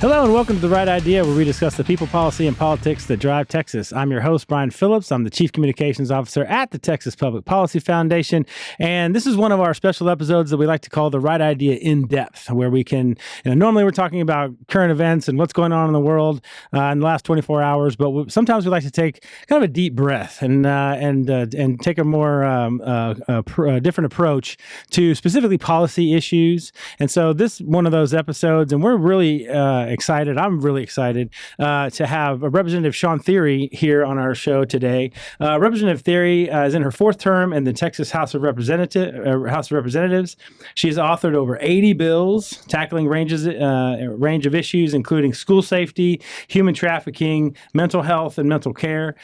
Hello and welcome to The Right Idea, where we discuss the people, policy, and politics that drive Texas. I'm your host, Brian Phillips. I'm the Chief Communications Officer at the Texas Public Policy Foundation. And this is one of our special episodes that we like to call The Right Idea in Depth, where we can, normally we're talking about current events and what's going on in the world in the last 24 hours, but sometimes we like to take kind of a deep breath and take a more different approach to specifically policy issues. And so this is one of those episodes, and we're really excited. I'm really excited to have Representative Shawn Thierry here on our show today. Representative Thierry is in her fourth term in the Texas House of Representatives. She's authored over 80 bills tackling range of issues, including school safety, human trafficking, mental health, and mental care.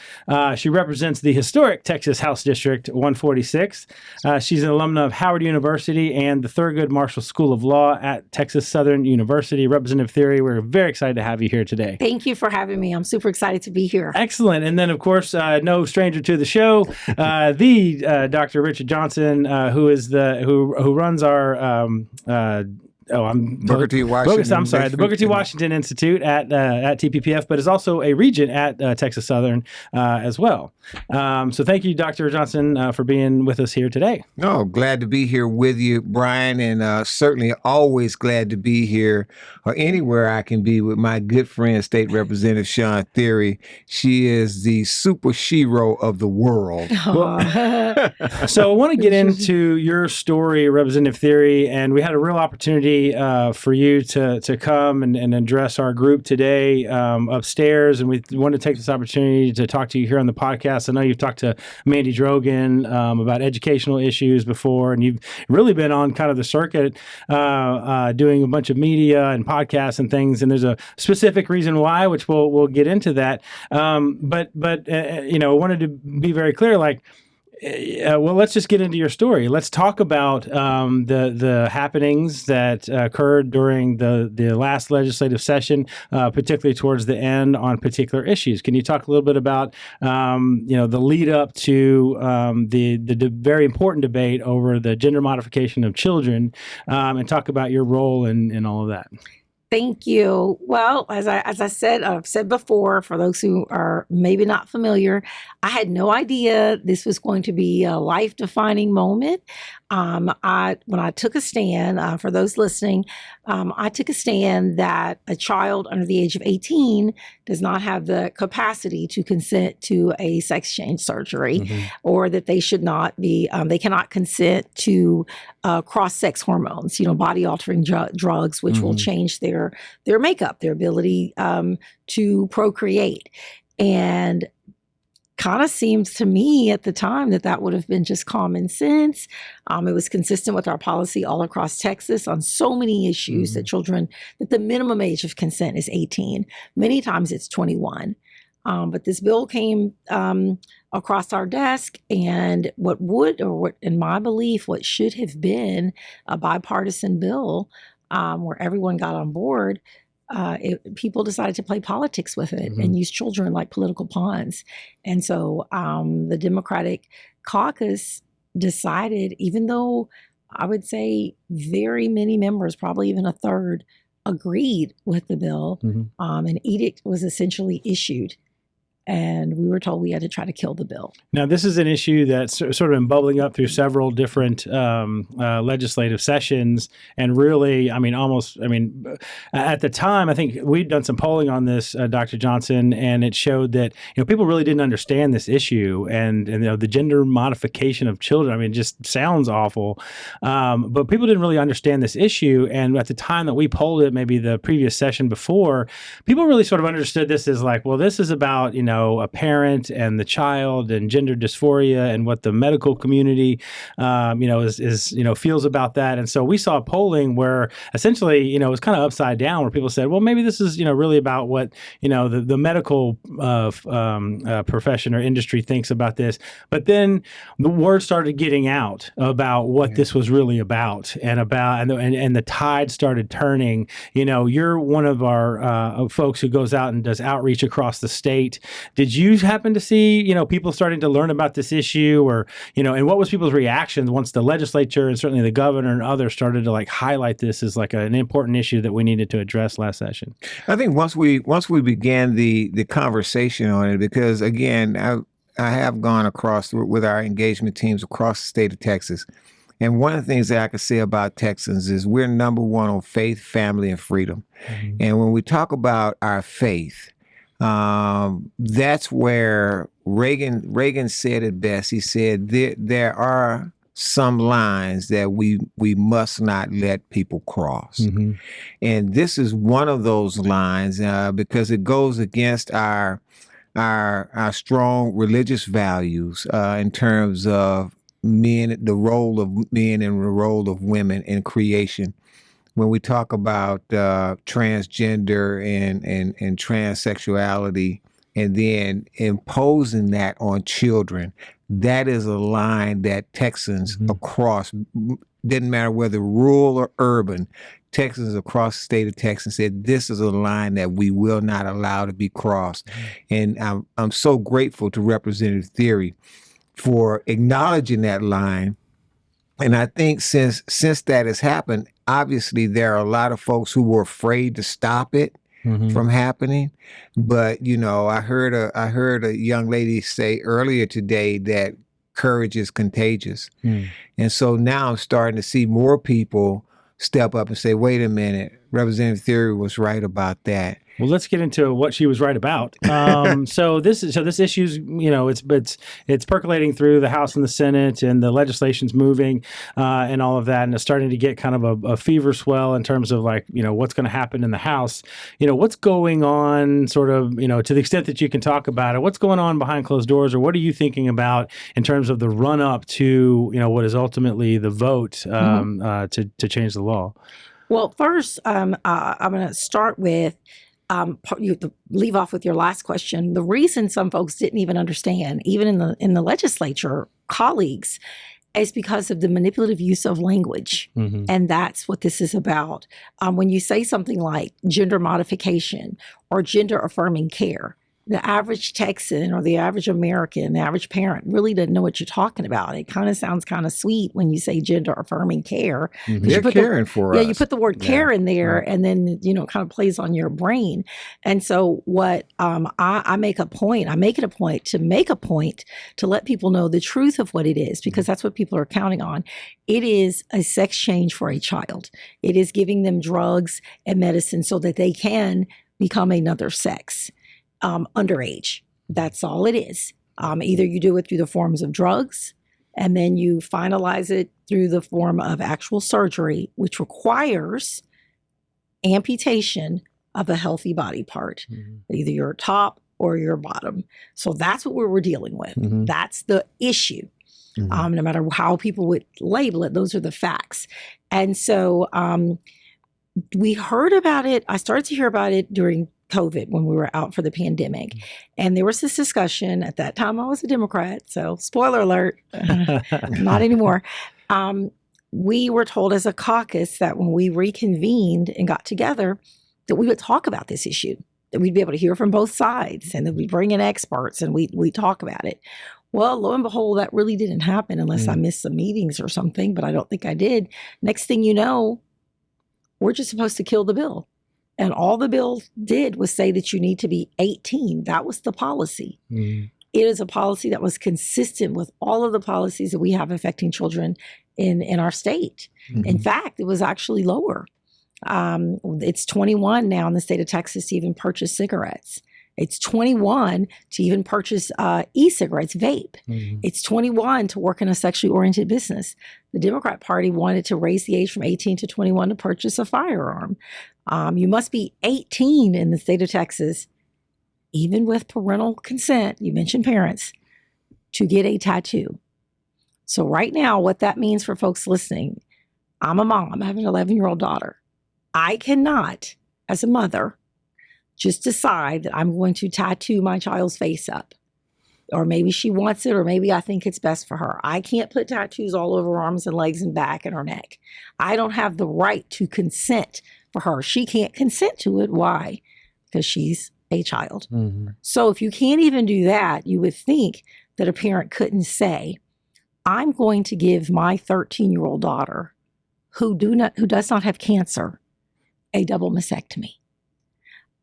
She represents the historic Texas House District 146. She's an alumna of Howard University and the Thurgood Marshall School of Law at Texas Southern University. Representative Thierry, we're very excited to have you here today. Thank you for having me. I'm super excited to be here. Excellent. And then, of course, no stranger to the show, the Dr. Richard Johnson, who runs our Booker T. Washington. The Booker T. Washington Institute at TPPF, but is also a regent at Texas Southern as well. So thank you, Dr. Johnson, for being with us here today. No, glad to be here with you, Brian, and certainly always glad to be here or anywhere I can be with my good friend, State Representative Shawn Thierry. She is the super shero of the world. Well, so I want to get into your story, Representative Thierry, and we had a real opportunity for you to come and address our group today upstairs, and we want to take this opportunity to talk to you here on the podcast. I know you've talked to Mandy Drogan about educational issues before, and you've really been on kind of the circuit doing a bunch of media and podcasts and things, and there's a specific reason why, which we'll get into that. But I wanted to be very clear, well, let's just get into your story. Let's talk about the happenings that occurred during the last legislative session, particularly towards the end on particular issues. Can you talk a little bit about the lead up to the very important debate over the gender modification of children, and talk about your role in all of that? Thank you. Well, as I've said before, for those who are maybe not familiar, I had no idea this was going to be a life-defining moment. When I took a stand, for those listening, I took a stand that a child under the age of 18 does not have the capacity to consent to a sex change surgery, or that they should not be, they cannot consent to cross-sex hormones, body-altering drugs, which will change their makeup, their ability to procreate. And kind of seems to me at the time that would have been just common sense. It was consistent with our policy all across Texas on so many issues that the minimum age of consent is 18. Many times it's 21. But this bill came across our desk, and in my belief, what should have been a bipartisan bill where everyone got on board, people decided to play politics with it and use children like political pawns. And so the Democratic caucus decided, even though I would say very many members, probably even a third, agreed with the bill, an edict was essentially issued. And we were told we had to try to kill the bill. Now, this is an issue that's sort of been bubbling up through several different legislative sessions. And really, at the time, I think we'd done some polling on this, Dr. Johnson, and it showed that, people really didn't understand this issue. And the gender modification of children, it just sounds awful. But people didn't really understand this issue. And at the time that we polled it, maybe the previous session before, people really sort of understood this as this is about, a parent and the child and gender dysphoria and what the medical community, feels about that. And so we saw polling where essentially, it was kind of upside down, where people said, well, maybe this is, really about what, the medical profession or industry thinks about this. But then the word started getting out about what this was really about, and the tide started turning. You're one of our folks who goes out and does outreach across the state. Did you happen to see, people starting to learn about this issue, or, and what was people's reactions once the legislature and certainly the governor and others started to like highlight this as like an important issue that we needed to address last session? I think once we began the conversation on it, because again, I have gone across with our engagement teams across the state of Texas. And one of the things that I can say about Texans is we're number one on faith, family, and freedom. Mm-hmm. And when we talk about our faith, that's where Reagan said it best. He said there are some lines that we must not let people cross. Mm-hmm. And this is one of those lines because it goes against our strong religious values in terms of men, the role of men and the role of women in creation. When we talk about transgender and transsexuality, and then imposing that on children, that is a line that Texans across, didn't matter whether rural or urban, Texans across the state of Texas said, this is a line that we will not allow to be crossed. And I'm so grateful to Representative Thierry for acknowledging that line. And I think since that has happened, obviously there are a lot of folks who were afraid to stop it from happening. But, I heard a young lady say earlier today that courage is contagious. And so now I'm starting to see more people step up and say, wait a minute, Representative Thierry was right about that. Well, let's get into what she was right about. So this issue's, it's percolating through the House and the Senate, and the legislation's moving and all of that, and it's starting to get kind of a fever swell in terms of like, what's going to happen in the House. What's going on, sort of, to the extent that you can talk about it. What's going on behind closed doors, or what are you thinking about in terms of the run up to what is ultimately the vote to change the law? Well, first, I'm going to start with. You leave off with your last question. The reason some folks didn't even understand, even in the legislature, colleagues, is because of the manipulative use of language. And that's what this is about. When you say something like gender modification or gender affirming care, the average Texan or the average American, the average parent really doesn't know what you're talking about. It kind of sounds kind of sweet when you say gender affirming care. They're caring for us. Yeah, you put the word care in there, and then, it kind of plays on your brain. And so what I make it a point to let people know the truth of what it is, because that's what people are counting on. It is a sex change for a child. It is giving them drugs and medicine so that they can become another sex. Underage. That's all it is. Either you do it through the forms of drugs, and then you finalize it through the form of actual surgery, which requires amputation of a healthy body part, either your top or your bottom. So that's what we're dealing with. That's the issue. No matter how people would label it, those are the facts. And so we heard about it. I started to hear about it during COVID when we were out for the pandemic. And there was this discussion. At that time, I was a Democrat. So spoiler alert, not anymore. We were told as a caucus that when we reconvened and got together, that we would talk about this issue, that we'd be able to hear from both sides, and that we'd bring in experts and we talk about it. Well, lo and behold, that really didn't happen unless I missed some meetings or something, but I don't think I did. Next thing you know, we're just supposed to kill the bill. And all the bill did was say that you need to be 18. That was the policy. It is a policy that was consistent with all of the policies that we have affecting children in our state. In fact, it was actually lower. It's 21 now in the state of Texas to even purchase cigarettes. It's 21 to even purchase e-cigarettes, vape. It's 21 to work in a sexually oriented business. The Democrat Party wanted to raise the age from 18 to 21 to purchase a firearm. You must be 18 in the state of Texas, even with parental consent, you mentioned parents, to get a tattoo. So right now, what that means for folks listening, I'm a mom. I have an 11-year-old daughter. I cannot, as a mother, just decide that I'm going to tattoo my child's face up. Or maybe she wants it, or maybe I think it's best for her. I can't put tattoos all over her arms and legs and back and her neck. I don't have the right to consent for her. She can't consent to it. Why? Because she's a child. Mm-hmm. So if you can't even do that, you would think that a parent couldn't say, I'm going to give my 13-year-old daughter who does not have cancer a double mastectomy.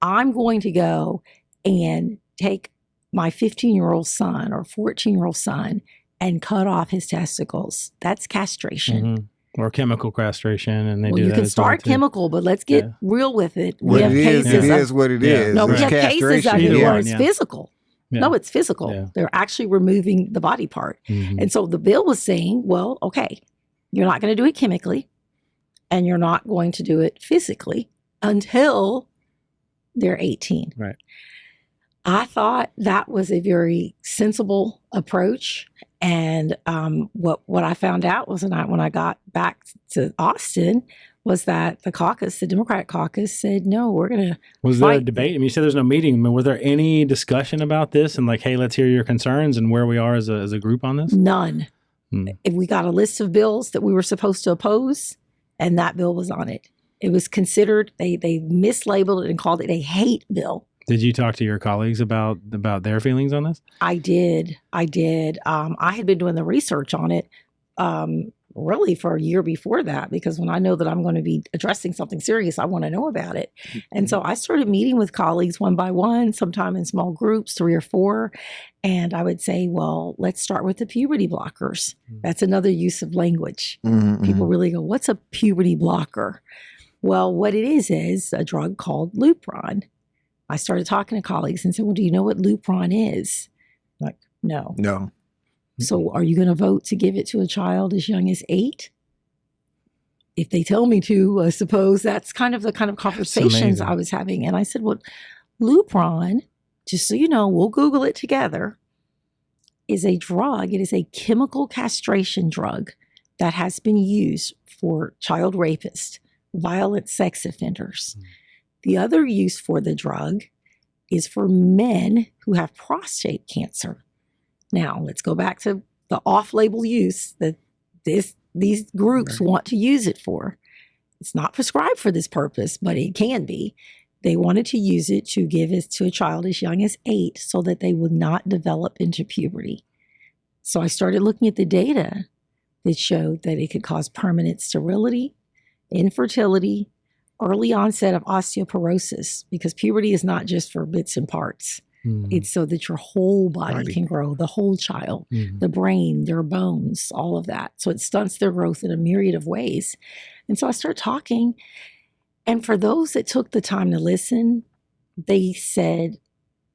I'm going to go and take my 15-year-old son or 14-year-old son and cut off his testicles. That's castration. Mm-hmm. Or chemical castration, and they Well, do you that can as well, start too. chemical, but let's get real with it. What it is, it of- is what it Yeah. is. No, we It's have cases of castration. it Either where one, it's yeah. physical. Yeah. No, it's physical. Yeah. They're actually removing the body part. Mhm. And so the bill was saying, well, okay, you're not going to do it chemically and you're not going to do it physically until they're 18. Right. I thought that was a very sensible approach. And what I found out was when I got back to Austin was that the Democratic caucus said, no, we're going to Was there a fight. debate? I mean, you said there's no meeting. I mean, was there any discussion about this and like, hey, let's hear your concerns and where we are as a group on this? None. Hmm. If we got a list of bills that we were supposed to oppose, and that bill was on it. It was considered, they mislabeled it and called it a hate bill. Did you talk to your colleagues about their feelings on this? I did. I had been doing the research on it really for a year before that, because when I know that I'm going to be addressing something serious, I want to know about it. And so I started meeting with colleagues one by one, sometime in small groups, 3 or 4. And I would say, well, let's start with the puberty blockers. That's another use of language. Mhm, People really go, what's a puberty blocker? Well, what it is a drug called Lupron. I started talking to colleagues and said, well, do you know what Lupron is? Like, no. No. So are you going to vote to give it to a child as young as 8? If they tell me to, I suppose that's kind of the kind of conversations amazing. I was having. And I said, well, Lupron, just so you know, we'll Google it together, is a drug. It is a chemical castration drug that has been used for child rapists, violent sex offenders. The other use for the drug is for men who have prostate cancer. Now, let's go back to the off-label use that these groups want to use it for. It's not prescribed for this purpose, but it can be. They wanted to use it to give it to a child as young as 8 so that they would not develop into puberty. So I started looking at the data that showed that it could cause permanent sterility, infertility, early onset of osteoporosis, because puberty is not just for bits and parts. It's so that your whole body can grow, the whole child, the brain, their bones, all of that. So it stunts their growth in a myriad of ways. And so I started talking. And for those that took the time to listen, they said,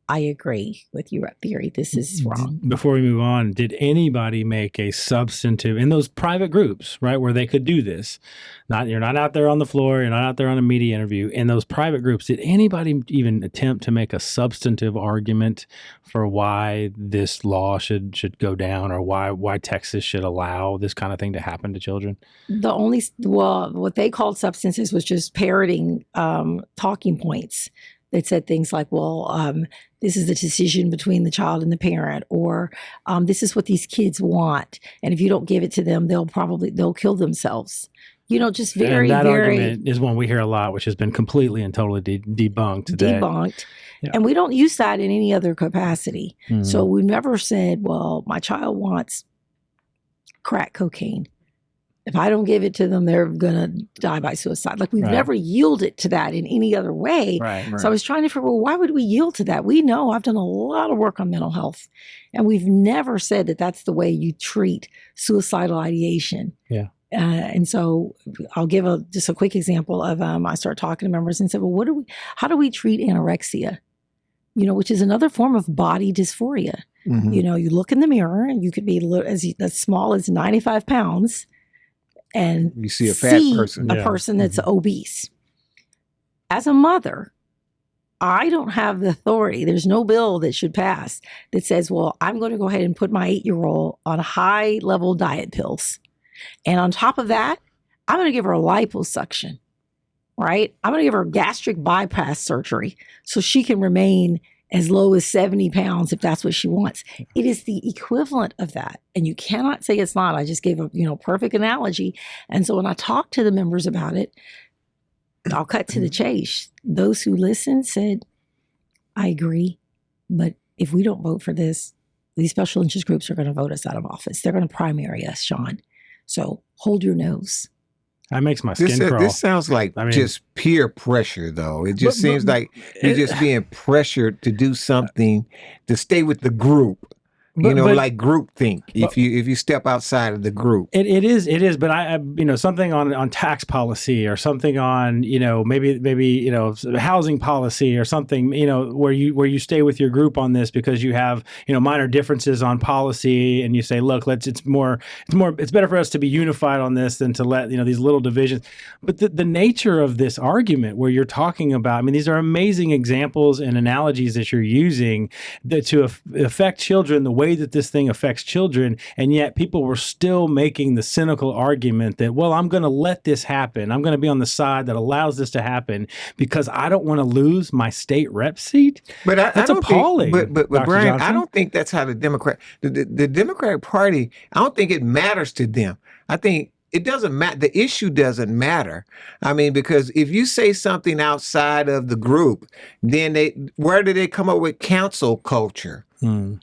I agree with you, Thierry. This is wrong. Before we move on, did anybody make a substantive in those private groups, right, where they could do this? You're not out there on the floor, you're not out there on a media interview. In those private groups, did anybody even attempt to make a substantive argument for why this law should go down, or why Texas should allow this kind of thing to happen to children? What they called substances was just parroting talking points that said things like, well, this is the decision between the child and the parent, or this is what these kids want. And if you don't give it to them, they'll kill themselves. Just very, and that very argument is one we hear a lot, which has been completely and totally debunked. debunked. Yeah. And we don't use that in any other capacity. So we never said, well, my child wants crack cocaine. If I don't give it to them, they're going to die by suicide. Like, we've never yielded to that in any other way. Right. So I was trying to figure, well, why would we yield to that? We know, I've done a lot of work on mental health, and we've never said that that's the way you treat suicidal ideation. Yeah. And so I'll give just a quick example of, I started talking to members and said, well, how do we treat anorexia? Which is another form of body dysphoria. You look in the mirror and you could be as small as 95 pounds. And you see a fat person. A person that's obese. As a mother, I don't have the authority. There's no bill that should pass that says, well, I'm going to go ahead and put my 8-year-old on high-level diet pills. And on top of that, I'm going to give her a liposuction, right? I'm going to give her gastric bypass surgery so she can remain as low as 70 pounds if that's what she wants. It is the equivalent of that. And you cannot say it's not. I just gave a perfect analogy. And so when I talked to the members about it, I'll cut to the chase. Those who listened said, I agree. But if we don't vote for this, these special interest groups are going to vote us out of office. They're going to primary us, Shawn. So hold your nose. That makes my skin crawl. This sounds like just peer pressure, though. It just seems like you're just being pressured to do something to stay with the group. Like groupthink. If you step outside of the group, it is. But I something on tax policy or something on maybe housing policy or something where you stay with your group on this because you have minor differences on policy and you say, look, it's better for us to be unified on this than to let these little divisions. But the nature of this argument where you're talking about, these are amazing examples and analogies that you're using that to affect children the way that this thing affects children, and yet people were still making the cynical argument that, well, I'm going to let this happen. I'm going to be on the side that allows this to happen because I don't want to lose my state rep seat. But that's appalling. But Brian, Johnson. I don't think that's how the Democratic Party, I don't think it matters to them. I think it doesn't matter. The issue doesn't matter. Because if you say something outside of the group, then where do they come up with cancel culture?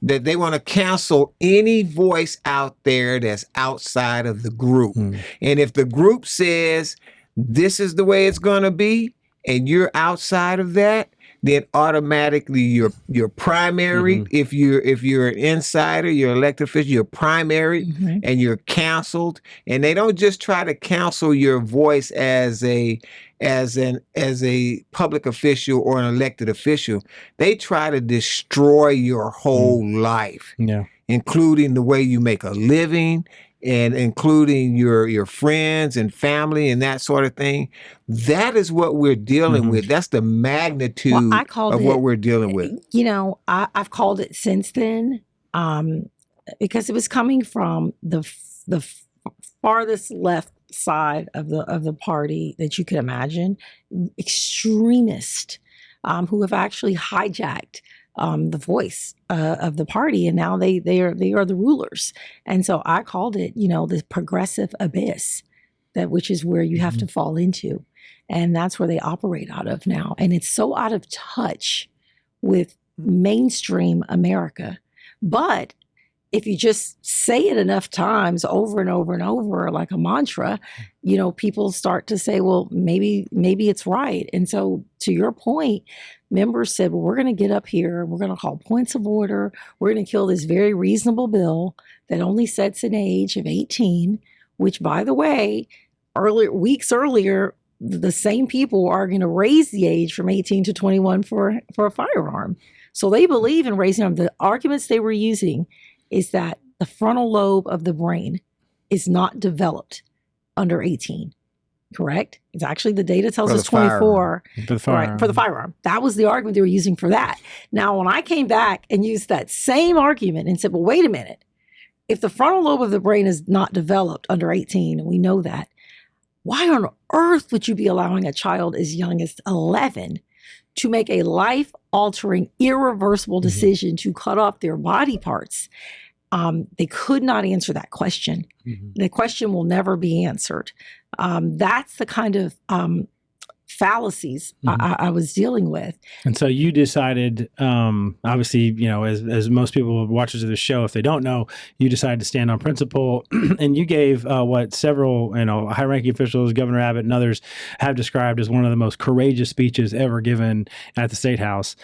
That they want to cancel any voice out there that's outside of the group. And if the group says this is the way it's going to be, and you're outside of that, then automatically you're primary. If you're an insider, you're an elected official, you're primary, and you're canceled. And they don't just try to cancel your voice as a public official or an elected official. They try to destroy your whole life, including the way you make a living, and including your friends and family and that sort of thing. That is what we're dealing with. That's the magnitude of what we're dealing with. I've called it since then because it was coming from the farthest left side of the party that you could imagine, extremists who have actually hijacked the voice of the party, and now they are the rulers. And so I called it, the progressive abyss, which is where you have to fall into, and that's where they operate out of now. And it's so out of touch with mainstream America. But if you just say it enough times over and over and over, like a mantra, people start to say, well, maybe it's right. And so to your point, members said, well, we're going to get up here, we're going to call points of order, we're going to kill this very reasonable bill that only sets an age of 18, which, by the way, weeks earlier, the same people are going to raise the age from 18 to 21 for a firearm. So they believe in raising them. The arguments they were using is that the frontal lobe of the brain is not developed under 18, correct? It's actually, the data tells us 24 for the firearm. That was the argument they were using for that. Now, when I came back and used that same argument and said, well, wait a minute, if the frontal lobe of the brain is not developed under 18, and we know that, why on earth would you be allowing a child as young as 11 to make a life-altering, irreversible decision to cut off their body parts? They could not answer that question. The question will never be answered. That's the kind of fallacies I was dealing with. And so you decided, obviously, as most people watchers of the show, if they don't know, you decided to stand on principle, and you gave what several, high-ranking officials, Governor Abbott and others, have described as one of the most courageous speeches ever given at the State House.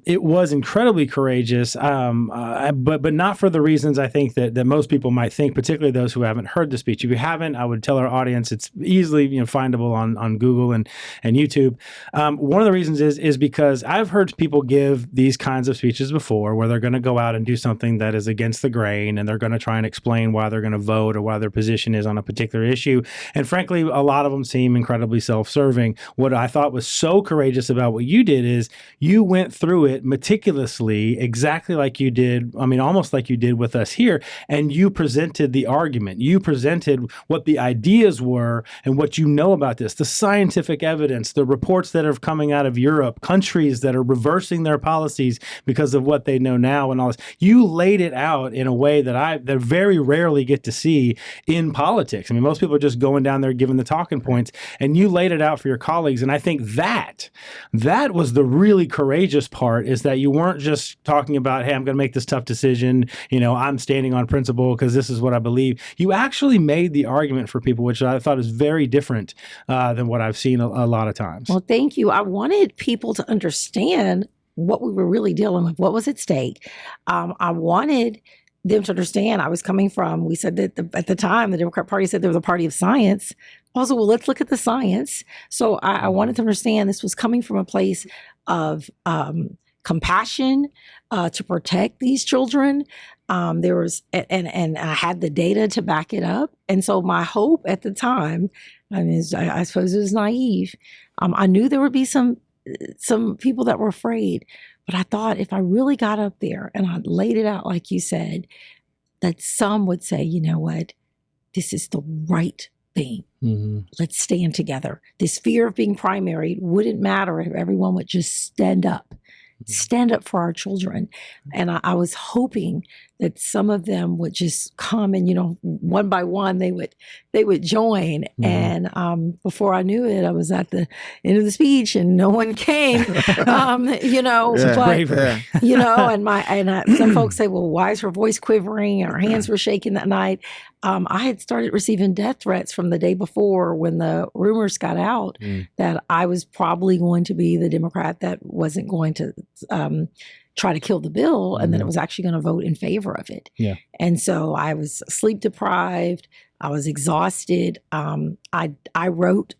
It was incredibly courageous, but not for the reasons I think that most people might think, particularly those who haven't heard the speech. If you haven't, I would tell our audience it's easily findable on Google and YouTube. One of the reasons is because I've heard people give these kinds of speeches before where they're going to go out and do something that is against the grain, and they're going to try and explain why they're going to vote or why their position is on a particular issue. And frankly, a lot of them seem incredibly self-serving. What I thought was so courageous about what you did is you went through it meticulously, exactly like you did, almost like you did with us here, and you presented the argument. You presented what the ideas were and what you know about this, the scientific evidence evidence, the reports that are coming out of Europe, countries that are reversing their policies because of what they know now and all this. You laid it out in a way that very rarely get to see in politics. I mean, most people are just going down there giving the talking points, and you laid it out for your colleagues. And I think that was the really courageous part, is that you weren't just talking about, hey, I'm going to make this tough decision. I'm standing on principle because this is what I believe. You actually made the argument for people, which I thought is very different than what I've seen a lot of times. Well, thank you. I wanted people to understand what we were really dealing with, what was at stake. I wanted them to understand I was coming from, we said that at the time, the Democrat Party said they were the party of science. Also, well, let's look at the science. So I wanted to understand this was coming from a place of compassion to protect these children. There was, and I had the data to back it up. And so my hope at the time, I suppose it was naive. I knew there would be some people that were afraid, but I thought if I really got up there and I laid it out, like you said, that some would say, you know what, this is the right thing. Mm-hmm. Let's stand together. This fear of being primary wouldn't matter if everyone would just stand up for our children. And I was hoping that some of them would just come and, one by one, they would join. Mm-hmm. And before I knew it, I was at the end of the speech and no one came, but, some folks say, well, why is her voice quivering? Her hands were shaking that night. I had started receiving death threats from the day before when the rumors got out that I was probably going to be the Democrat that wasn't going to try to kill the bill, and then it was actually going to vote in favor of it. Yeah. And so I was sleep deprived. I was exhausted. I wrote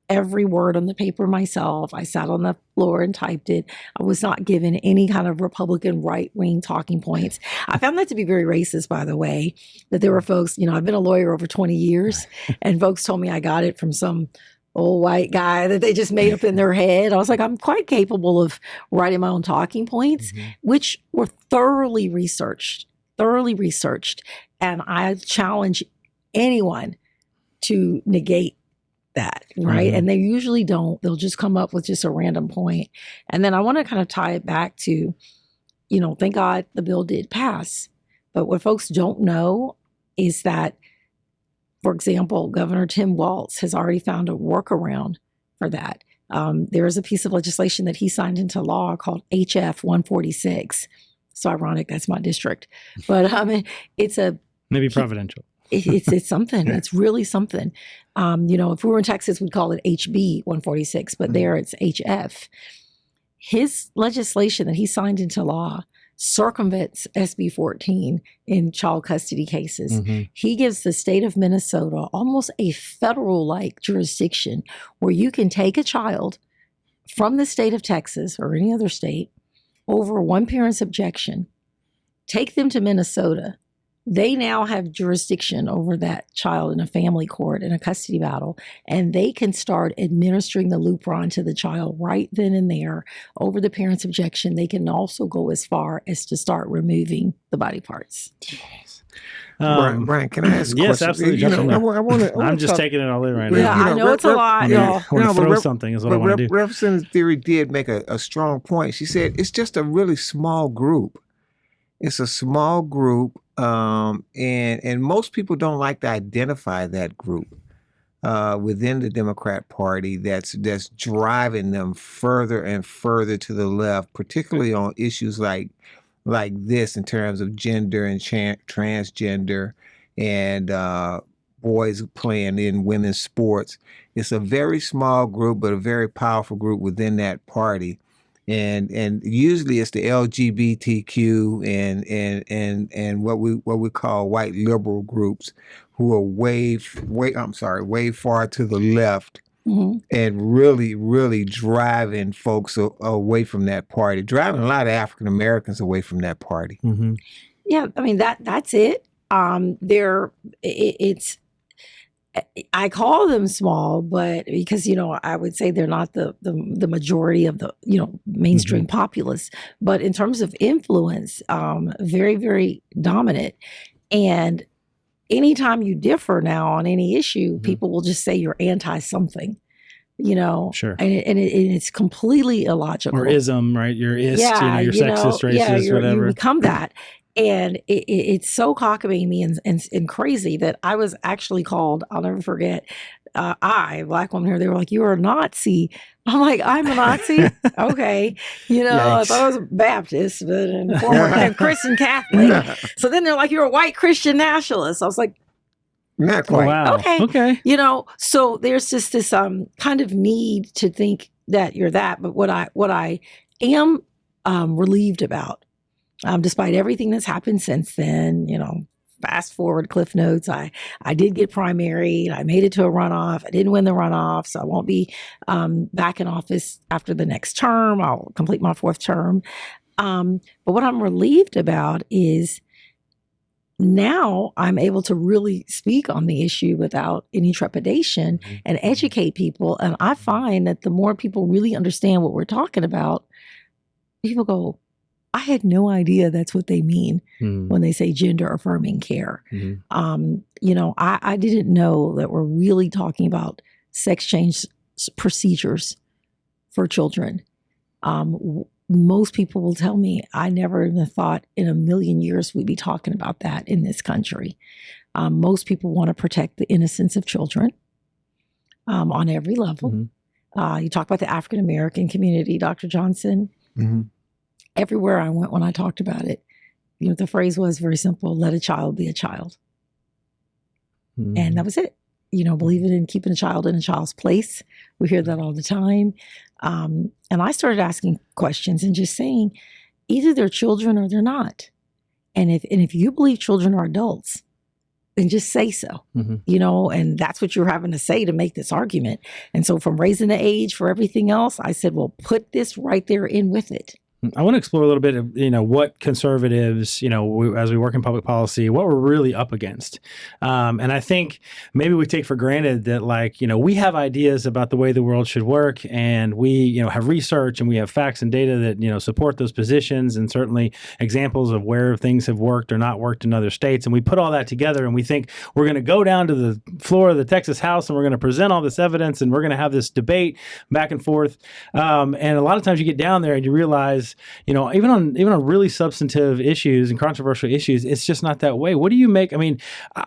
every word on the paper myself. I sat on the floor and typed it. I was not given any kind of Republican right-wing talking points. I found that to be very racist, by the way, that there were folks, I've been a lawyer over 20 years, and folks told me I got it from some old white guy that they just made up in their head. I was like, I'm quite capable of writing my own talking points, which were thoroughly researched. And I challenge anyone to negate that, right? And they usually don't. They'll just come up with just a random point. And then I want to kind of tie it back to, thank God the bill did pass. But what folks don't know is that, for example, Governor Tim Walz has already found a workaround for that. There is a piece of legislation that he signed into law called HF 146. It's ironic, that's my district. But it's maybe providential. It's something. It's really something. If we were in Texas, we'd call it HB 146, but there it's HF. His legislation that he signed into law circumvents SB 14 in child custody cases. He gives the state of Minnesota almost a federal-like jurisdiction where you can take a child from the state of Texas or any other state over one parent's objection, take them to Minnesota. They now have jurisdiction over that child in a family court in a custody battle, and they can start administering the Lupron to the child right then and there over the parent's objection. They can also go as far as to start removing the body parts. Brian, can I ask a question? Yes, absolutely. I'm just taking it all in right now. Yeah, I know it's a lot. I want to throw something is what I want to do. Representative Thierry did make a strong point. She said it's just a really small group. It's a small group. And most people don't like to identify that group within the Democrat Party that's driving them further and further to the left, particularly on issues like this in terms of gender and transgender and boys playing in women's sports. It's a very small group, but a very powerful group within that party. And usually it's the LGBTQ and what we call white liberal groups who are way far to the left and really driving folks away from that party, driving a lot of African Americans away from that party. Yeah, I mean that's it. It's. I call them small, but because, I would say they're not the majority of the, mainstream populace, but in terms of influence, very, very dominant. And anytime you differ now on any issue, people will just say you're anti something. Sure. and it's completely illogical. Or ism, right? You're ist, Yeah, you're sexist, racist, you whatever. become that. And it's so cockamamie and crazy that I was actually called, I'll never forget, a black woman here, they were like, "You're a Nazi." I'm like, "I'm a Nazi?" Okay. I thought I was Baptist, but and former Christian Catholic. So then they're like, "You're a white Christian nationalist." I was like, Not quite. Wow. Okay. So there's just this kind of need to think that you're that. But what I am relieved about, despite everything that's happened since then, fast forward Cliff Notes, I did get primaried. I made it to a runoff. I didn't win the runoff, so I won't be back in office after the next term. I'll complete my 4th term. But what I'm relieved about is now I'm able to really speak on the issue without any trepidation and educate people. And I find that the more people really understand what we're talking about, people go, "I had no idea that's what they mean when they say gender affirming care." I didn't know that we're really talking about sex change procedures for children. Most people will tell me, I never even thought in a million years we'd be talking about that in this country. Most people want to protect the innocence of children on every level. You talk about the African American community, Dr. Johnson. Everywhere I went when I talked about it, the phrase was very simple: let a child be a child. And that was it. Believing in keeping a child in a child's place. We hear that all the time. And I started asking questions and just saying, either they're children or they're not. And if you believe children are adults, then just say so, and that's what you're having to say to make this argument. And so from raising the age for everything else, I said, well, put this right there in with it. I want to explore a little bit of, what conservatives, as we work in public policy, what we're really up against. And I think maybe we take for granted that, we have ideas about the way the world should work, and we, have research and we have facts and data that, support those positions, and certainly examples of where things have worked or not worked in other states. And we put all that together and we think we're going to go down to the floor of the Texas House and we're going to present all this evidence and we're going to have this debate back and forth. And a lot of times you get down there and you realize, even on really substantive issues and controversial issues, it's just not that way. What do you make?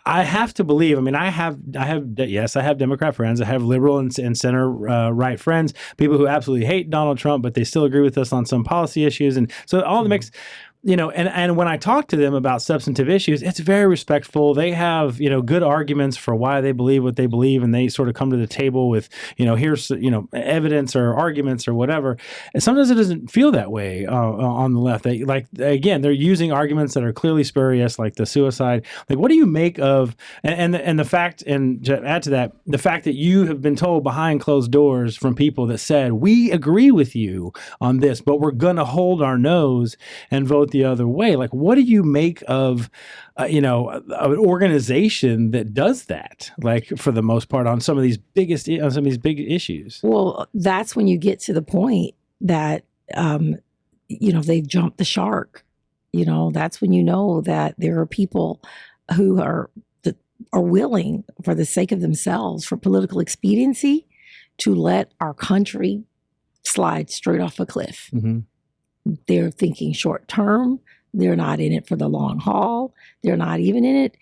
I have to believe. I have Democrat friends. I have liberal and center right friends, people who absolutely hate Donald Trump, but they still agree with us on some policy issues. And so all the mix. And when I talk to them about substantive issues, it's very respectful. They have, good arguments for why they believe what they believe, and they sort of come to the table with, here's, evidence or arguments or whatever. And sometimes it doesn't feel that way on the left. They're using arguments that are clearly spurious, like the suicide. What do you make of, and the fact, and to add to that, the fact that you have been told behind closed doors from people that said, we agree with you on this, but we're going to hold our nose and vote the other way. What do you make of, an organization that does that, for the most part, on some of these big issues? Well, that's when you get to the point that, they've jumped the shark. That's when you know that there are people who are willing, for the sake of themselves, for political expediency, to let our country slide straight off a cliff. They're thinking short term. They're not in it for the long haul. They're not even in it.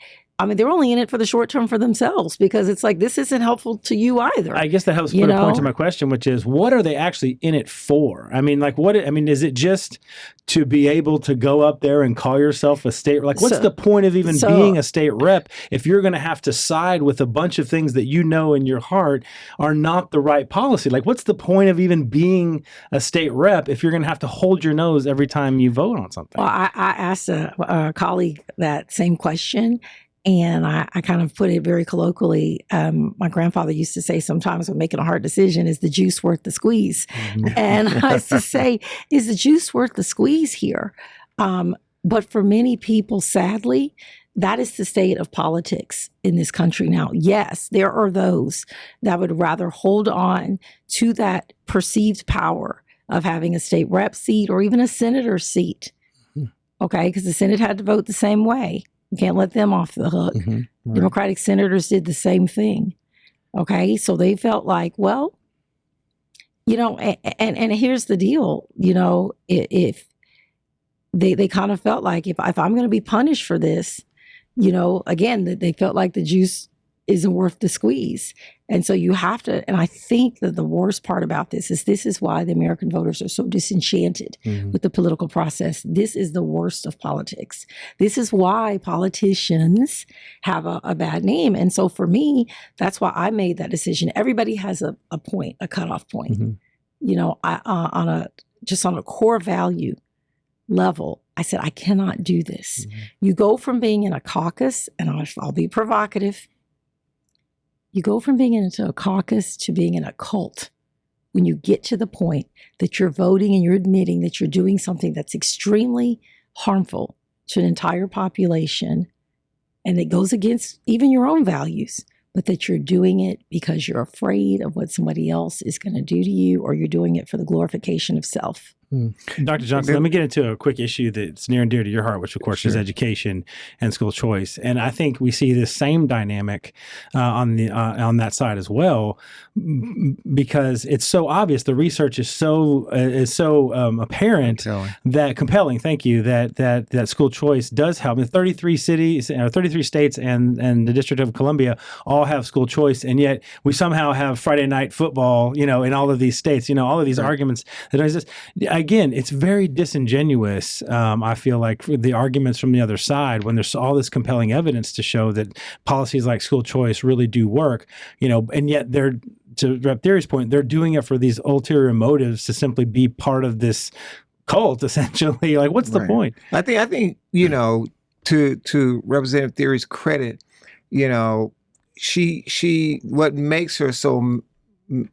They're only in it for the short term for themselves, because it's this isn't helpful to you either. I guess that helps put a point to my question, which is, what are they actually in it for? Is it just to be able to go up there and call yourself a state? What's the point of even being a state rep if you're going to have to side with a bunch of things that in your heart are not the right policy? What's the point of even being a state rep if you're going to have to hold your nose every time you vote on something? Well, I asked a colleague that same question. And I kind of put it very colloquially. My grandfather used to say sometimes when making a hard decision, is the juice worth the squeeze? And I used to say, is the juice worth the squeeze here? But for many people, sadly, that is the state of politics in this country now. Yes, there are those that would rather hold on to that perceived power of having a state rep seat or even a senator seat. Okay, because the Senate had to vote the same way. You can't let them off the hook. Right. Democratic senators did the same thing. Okay, so they felt well, And here's the deal, if they kind of felt like if I'm going to be punished for this, again, that they felt like the juice isn't worth the squeeze. And so you have to, and I think that the worst part about this is why the American voters are so disenchanted with the political process. This is the worst of politics. This is why politicians have a bad name. And so for me, that's why I made that decision. Everybody has a point, a cutoff point. On a core value level, I said, I cannot do this. You go from being in a caucus, and I'll be provocative. You go from being into a caucus to being in a cult when you get to the point that you're voting and you're admitting that you're doing something that's extremely harmful to an entire population and it goes against even your own values, but that you're doing it because you're afraid of what somebody else is going to do to you, or you're doing it for the glorification of self. Dr. Johnson, let me get into a quick issue that's near and dear to your heart, which of course is education and school choice. And I think we see this same dynamic on that side as well, because it's so obvious. The research is so apparent, that compelling. Thank you. That school choice does help. 33 cities, 33 states, and the District of Columbia all have school choice, and yet we somehow have Friday night football. In all of these states. All of these arguments that exist. Again, it's very disingenuous, I feel like, for the arguments from the other side when there's all this compelling evidence to show that policies like school choice really do work, and yet they're, to Rep. Thierry's point, they're doing it for these ulterior motives to simply be part of this cult, essentially. Like, what's the point? I think to Representative Thierry's credit, she what makes her so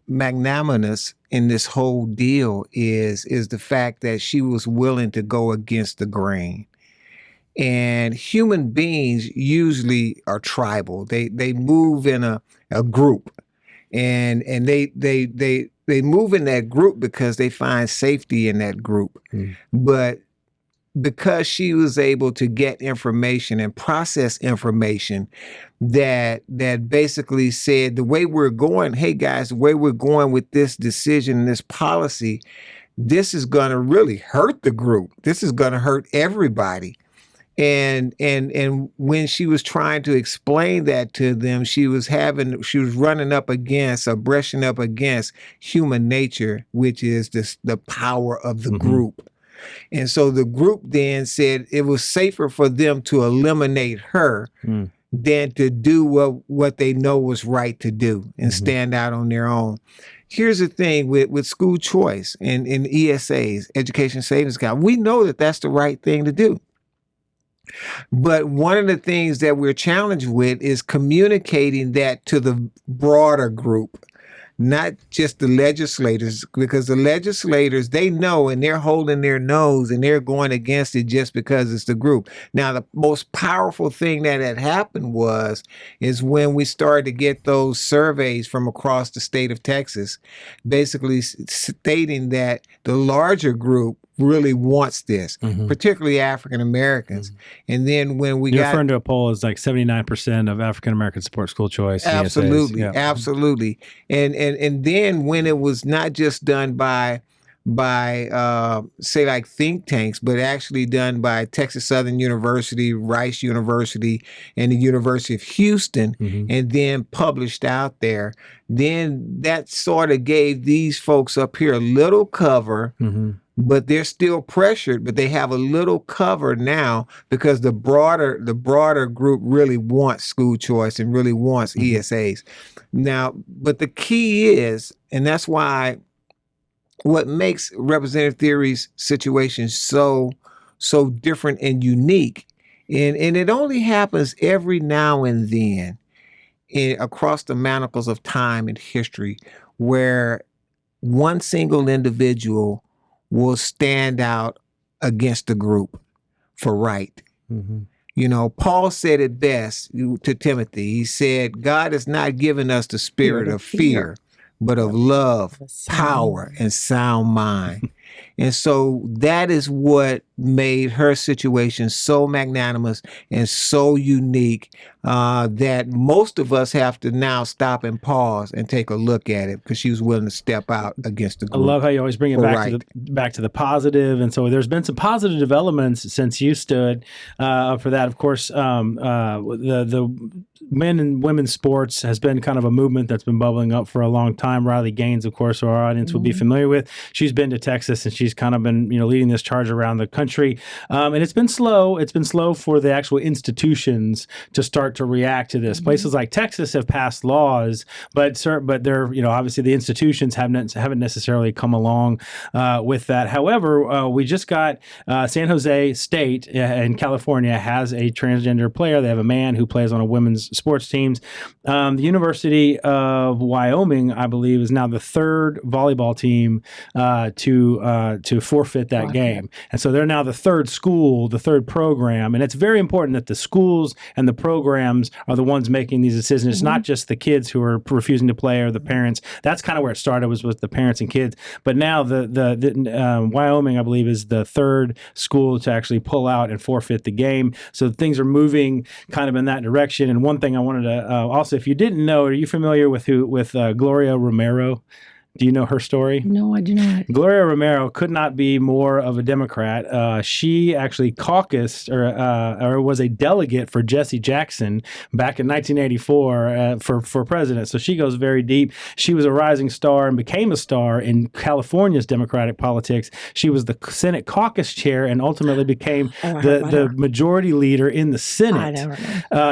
magnanimous in this whole deal is the fact that she was willing to go against the grain. And human beings usually are tribal. They move in a group, and they move in that group because they find safety in that group. But because she was able to get information and process information that basically said the way we're going, hey guys, the way we're going with this decision, this policy, this is going to really hurt the group. This is going to hurt everybody. And when she was trying to explain that to them, she was running up against, or brushing up against human nature, which is the power of the group. And so the group then said it was safer for them to eliminate her than to do what they know was right to do and stand out on their own. Here's the thing with school choice and ESAs, Education Savings Account. We know that that's the right thing to do. But one of the things that we're challenged with is communicating that to the broader group, not just the legislators, because the legislators, they know, and they're holding their nose and they're going against it just because it's the group. Now, the most powerful thing that had happened is when we started to get those surveys from across the state of Texas, basically stating that the larger group really wants this, particularly African Americans. And then when you're referring to a poll as like 79% of African Americans support school choice. Absolutely, ESAs. Absolutely. And then when it was not just done by say like think tanks, but actually done by Texas Southern University, Rice University, and the University of Houston, and then published out there, then that sort of gave these folks up here a little cover. But they're still pressured, but they have a little cover now because the broader group really wants school choice and really wants ESAs. Now, but the key is, and that's why what makes Representative Thierry's situation so different and unique, and it only happens every now and then across the manacles of time and history, where one single individual will stand out against the group for right. Paul said it best to Timothy. He said, God has not given us the spirit of fear, but of love, power, and sound mind. And so that is what made her situation so magnanimous and so unique that most of us have to now stop and pause and take a look at it, because she was willing to step out against the I group. love how you always bring it back to the positive, and so there's been some positive developments since you stood for that. Of course, the men and women's sports has been kind of a movement that's been bubbling up for a long time. Riley Gaines, of course, who our audience would be familiar with, she's been to Texas and she's kind of been leading this charge around the country, and it's been slow. It's been slow for the actual institutions to start to react to this. Places like Texas have passed laws, but they're obviously the institutions haven't necessarily come along with that. However, we just got San Jose State in California has a transgender player. They have a man who plays on a women's sports teams. The University of Wyoming, I believe, is now the third volleyball team to forfeit that game, and so they're now the third school, the third program, and it's very important that the schools and the programs are the ones making these decisions. It's not just the kids who are refusing to play or the parents. That's kind of where it started, was with the parents and kids. But now the Wyoming, I believe, is the third school to actually pull out and forfeit the game. So things are moving kind of in that direction. And one thing I wanted to also, if you didn't know, are you familiar with Gloria Romero? Do you know her story? No, I do not. Gloria Romero could not be more of a Democrat. She actually caucused or was a delegate for Jesse Jackson back in 1984 for president. So she goes very deep. She was a rising star and became a star in California's Democratic politics. She was the Senate caucus chair and ultimately became the majority leader in the Senate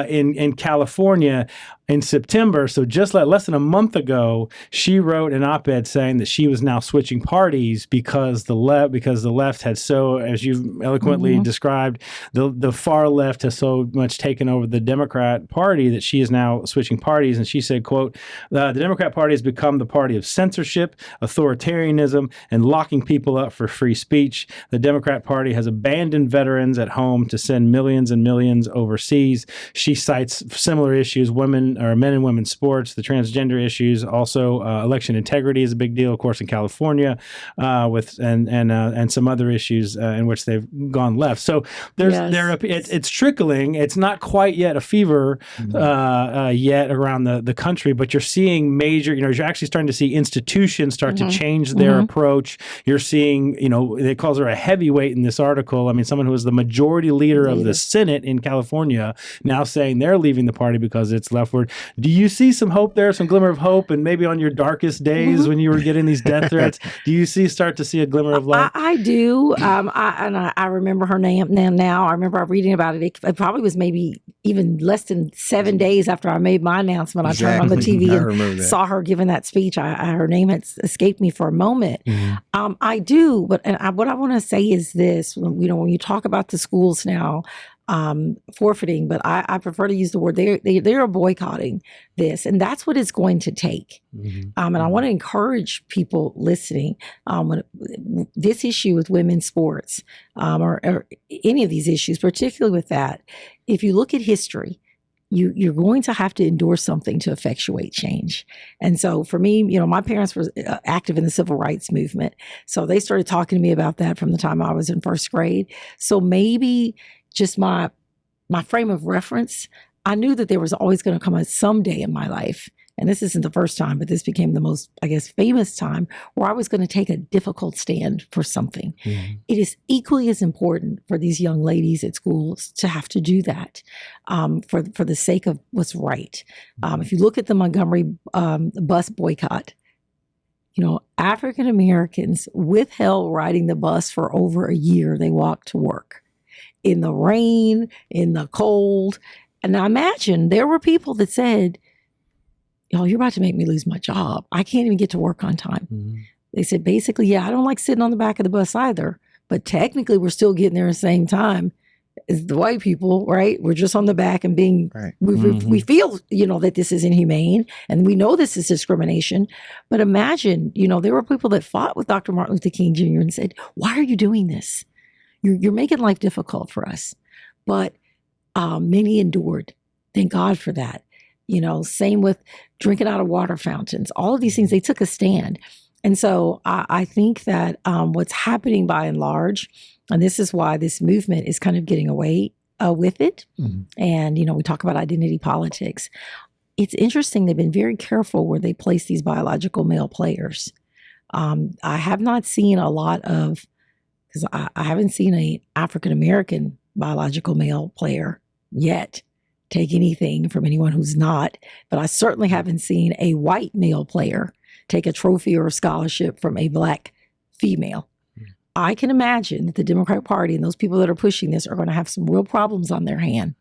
in California. In September, so just less than a month ago, she wrote an op-ed saying that she was now switching parties because the left had so, as you've eloquently described, the far left has so much taken over the Democrat Party that she is now switching parties. And she said, quote, "The Democrat Party has become the party of censorship, authoritarianism, and locking people up for free speech. The Democrat Party has abandoned veterans at home to send millions and millions overseas." She cites similar issues, men and women's sports, the transgender issues, also election integrity is a big deal, of course, in California, and some other issues in which they've gone left. So it's trickling. It's not quite yet a fever yet around the country, but you're seeing major. You're actually starting to see institutions start to change their approach. You're seeing, it calls her a heavyweight in this article. I mean, someone who was the majority leader of the Senate in California now saying they're leaving the party because it's leftward. Do you see some hope there, some glimmer of hope? And maybe on your darkest days when you were getting these death threats, do you start to see a glimmer of light? I do. I remember her name now. I remember reading about it. It probably was maybe even less than 7 days after I made my announcement. I turned on the TV and saw her giving that speech. Her name had escaped me for a moment. I do. But what I want to say is this, when you talk about the schools now, forfeiting, but I prefer to use the word they're boycotting this, and that's what it's going to take. And I want to encourage people listening when this issue with women's sports or any of these issues, particularly with that. If you look at history, you're going to have to endure something to effectuate change. And so for me, my parents were active in the civil rights movement, so they started talking to me about that from the time I was in first grade. So maybe just my frame of reference, I knew that there was always going to come a someday in my life, and this isn't the first time, but this became the most, famous time, where I was going to take a difficult stand for something. It is equally as important for these young ladies at schools to have to do that for the sake of what's right. If you look at the Montgomery bus boycott, African Americans withheld riding the bus for over a year. They walked to work in the rain, in the cold. And I imagine there were people that said, you're about to make me lose my job. I can't even get to work on time. They said, basically, I don't like sitting on the back of the bus either, but technically we're still getting there at the same time as the white people, right? We're just on the back and being, we feel, that this is inhumane and we know this is discrimination. But imagine, there were people that fought with Dr. Martin Luther King Jr. and said, why are you doing this? You're making life difficult for us. But many endured. Thank God for that. Same with drinking out of water fountains. All of these things, they took a stand. And so I think that what's happening by and large, and this is why this movement is kind of getting away with it. And, we talk about identity politics. It's interesting. They've been very careful where they place these biological male players. I have not seen a lot of, because I haven't seen an African-American biological male player yet take anything from anyone who's not, but I certainly haven't seen a white male player take a trophy or a scholarship from a Black female. I can imagine that the Democratic Party and those people that are pushing this are going to have some real problems on their hands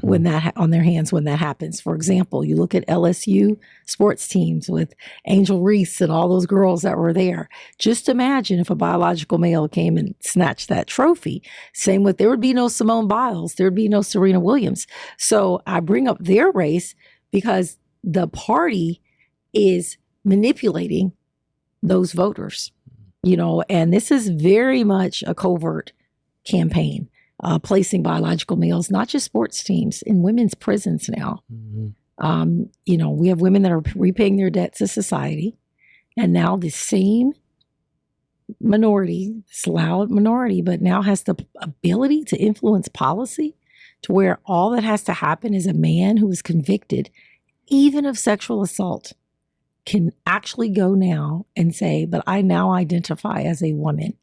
when that happens. For example, you look at LSU sports teams with Angel Reese and all those girls that were there. Just imagine if a biological male came and snatched that trophy. Same with, there would be no Simone Biles, there would be no Serena Williams. So I bring up their race because the party is manipulating those voters, and this is very much a covert campaign, placing biological males, not just sports teams, in women's prisons now. We have women that are repaying their debts to society, and now the same minority, this loud minority, but now has the ability to influence policy to where all that has to happen is a man who is convicted, even of sexual assault, can actually go now and say, but I now identify as a woman,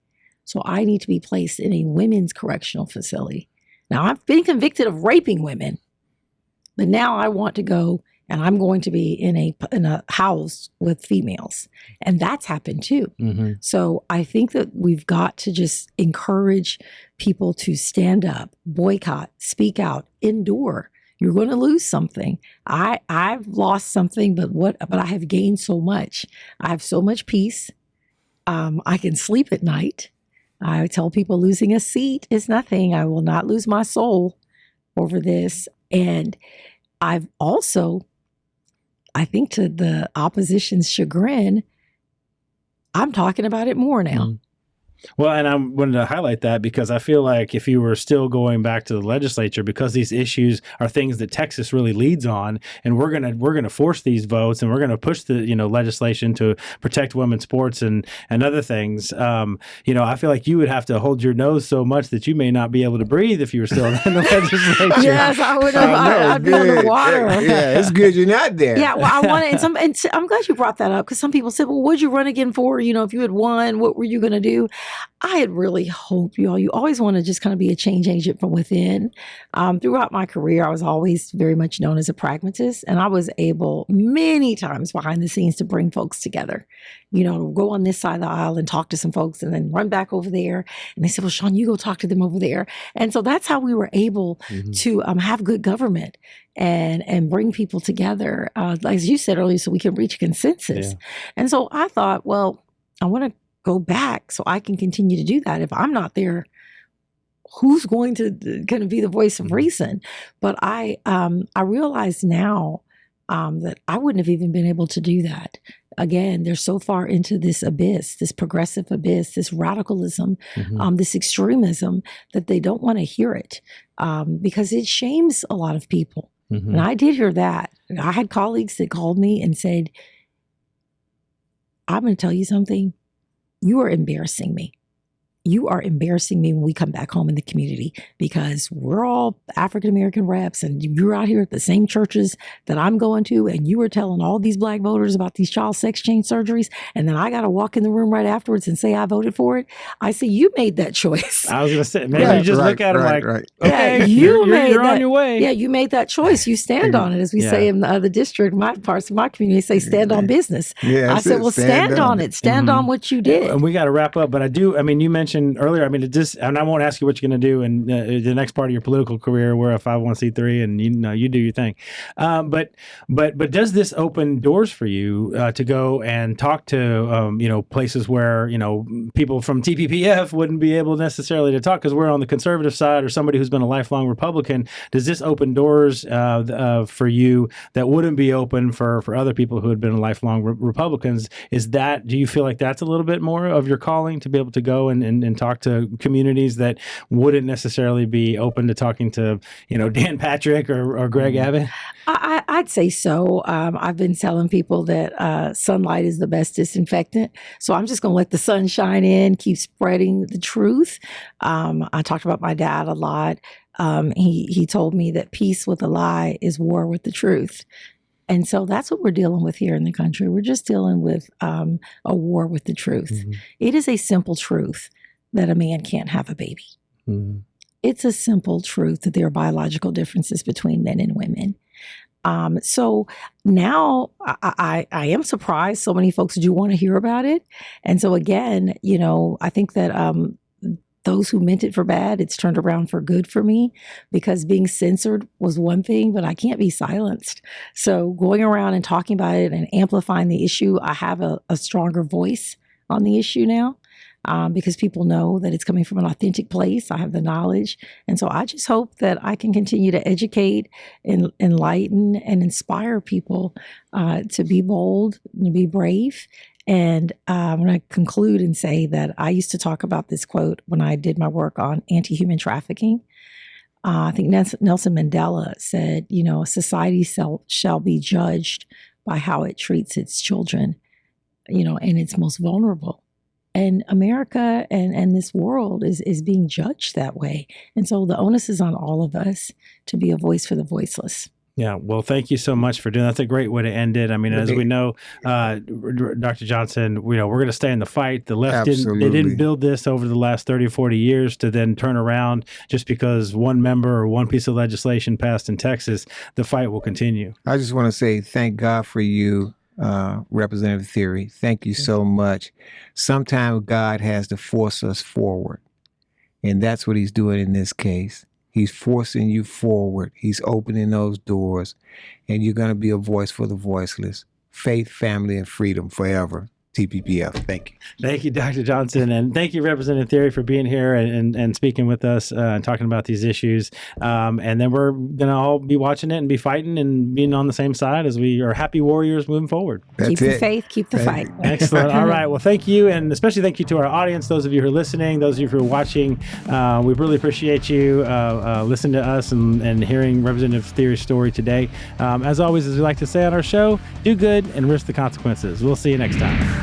so I need to be placed in a women's correctional facility. Now, I've been convicted of raping women, but now I want to go and I'm going to be in a house with females. And that's happened too. So I think that we've got to just encourage people to stand up, boycott, speak out, endure. You're going to lose something. I've lost something, but I have gained so much. I have so much peace. I can sleep at night. I tell people losing a seat is nothing. I will not lose my soul over this. And I've also, I think to the opposition's chagrin, I'm talking about it more now. Well, and I wanted to highlight that because I feel like if you were still going back to the legislature, because these issues are things that Texas really leads on, and we're gonna force these votes, and we're gonna push the legislation to protect women's sports and other things. I feel like you would have to hold your nose so much that you may not be able to breathe if you were still in the legislature. Yes, I would have. I'd be underwater. Yeah, it's good you're not there. Yeah, well, I want to, and I'm glad you brought that up because some people said, "Well, what'd you run again for? If you had won, what were you going to do?" I had really hoped, you always want to just kind of be a change agent from within. Throughout my career, I was always very much known as a pragmatist, and I was able many times behind the scenes to bring folks together, to go on this side of the aisle and talk to some folks and then run back over there. And they said, well, Shawn, you go talk to them over there. And so that's how we were able to have good government and bring people together, as you said earlier, so we can reach consensus. Yeah. And so I thought, well, I want to go back so I can continue to do that. If I'm not there, who's going to be the voice of reason? But I realize now that I wouldn't have even been able to do that. Again, they're so far into this abyss, this progressive abyss, this radicalism, this extremism, that they don't want to hear it because it shames a lot of people. And I did hear that. I had colleagues that called me and said, I'm going to tell you something. You are embarrassing me. You are embarrassing me when we come back home in the community because we're all African-American reps and you're out here at the same churches that I'm going to, and you were telling all these Black voters about these child sex change surgeries, and then I got to walk in the room right afterwards and say I voted for it. I say, you made that choice. I was going to say, maybe you just look at them like, okay, yeah, you're on your way. Yeah, you made that choice. You stand on it, as we say in the district, my parts of my community say stand on business. Yeah, I said, well, stand on it. Stand on what you did. And we got to wrap up, but you mentioned earlier, and I won't ask you what you're going to do in the next part of your political career, where a 501c3 and you do your thing. But does this open doors for you to go and talk to places where people from TPPF wouldn't be able necessarily to talk because we're on the conservative side, or somebody who's been a lifelong Republican? Does this open doors for you that wouldn't be open for other people who had been lifelong Republicans? Do you feel like that's a little bit more of your calling to be able to go and and talk to communities that wouldn't necessarily be open to talking to, Dan Patrick or Greg Abbott? I'd say so. I've been telling people that sunlight is the best disinfectant. So I'm just going to let the sun shine in, keep spreading the truth. I talked about my dad a lot. He told me that peace with a lie is war with the truth. And so that's what we're dealing with here in the country. We're just dealing with a war with the truth. Mm-hmm. It is a simple truth that a man can't have a baby. Mm-hmm. It's a simple truth that there are biological differences between men and women. So now I am surprised so many folks do want to hear about it. And so again, I think that those who meant it for bad, it's turned around for good for me, because being censored was one thing, but I can't be silenced. So going around and talking about it and amplifying the issue, I have a stronger voice on the issue now. Because people know that it's coming from an authentic place. I have the knowledge. And so I just hope that I can continue to educate, enlighten, and inspire people to be bold and to be brave. And I'm going to conclude and say that I used to talk about this quote when I did my work on anti-human trafficking. I think Nelson Mandela said, society shall be judged by how it treats its children, and its most vulnerable. And America and this world is being judged that way. And so the onus is on all of us to be a voice for the voiceless. Yeah, well, thank you so much for doing that. That's a great way to end it. I mean, as we know, Dr. Johnson, we're going to stay in the fight. The left didn't build this over the last 30 or 40 years to then turn around just because one member or one piece of legislation passed in Texas. The fight will continue. I just want to say thank God for you, Representative Thierry. Thank you so much. Sometimes God has to force us forward, and that's what he's doing in this case. He's forcing you forward. He's opening those doors, and you're going to be a voice for the voiceless. Faith, family, and freedom forever. TPPF. Thank you. Thank you, Dr. Johnson. And thank you, Representative Thierry, for being here and speaking with us and talking about these issues. And then we're going to all be watching it and be fighting and being on the same side as we are happy warriors moving forward. Keep the faith, keep the fight. Excellent. All right. Well, thank you. And especially thank you to our audience, those of you who are listening, those of you who are watching. We really appreciate you listening to us and hearing Representative Thierry's story today. As always, as we like to say on our show, do good and risk the consequences. We'll see you next time.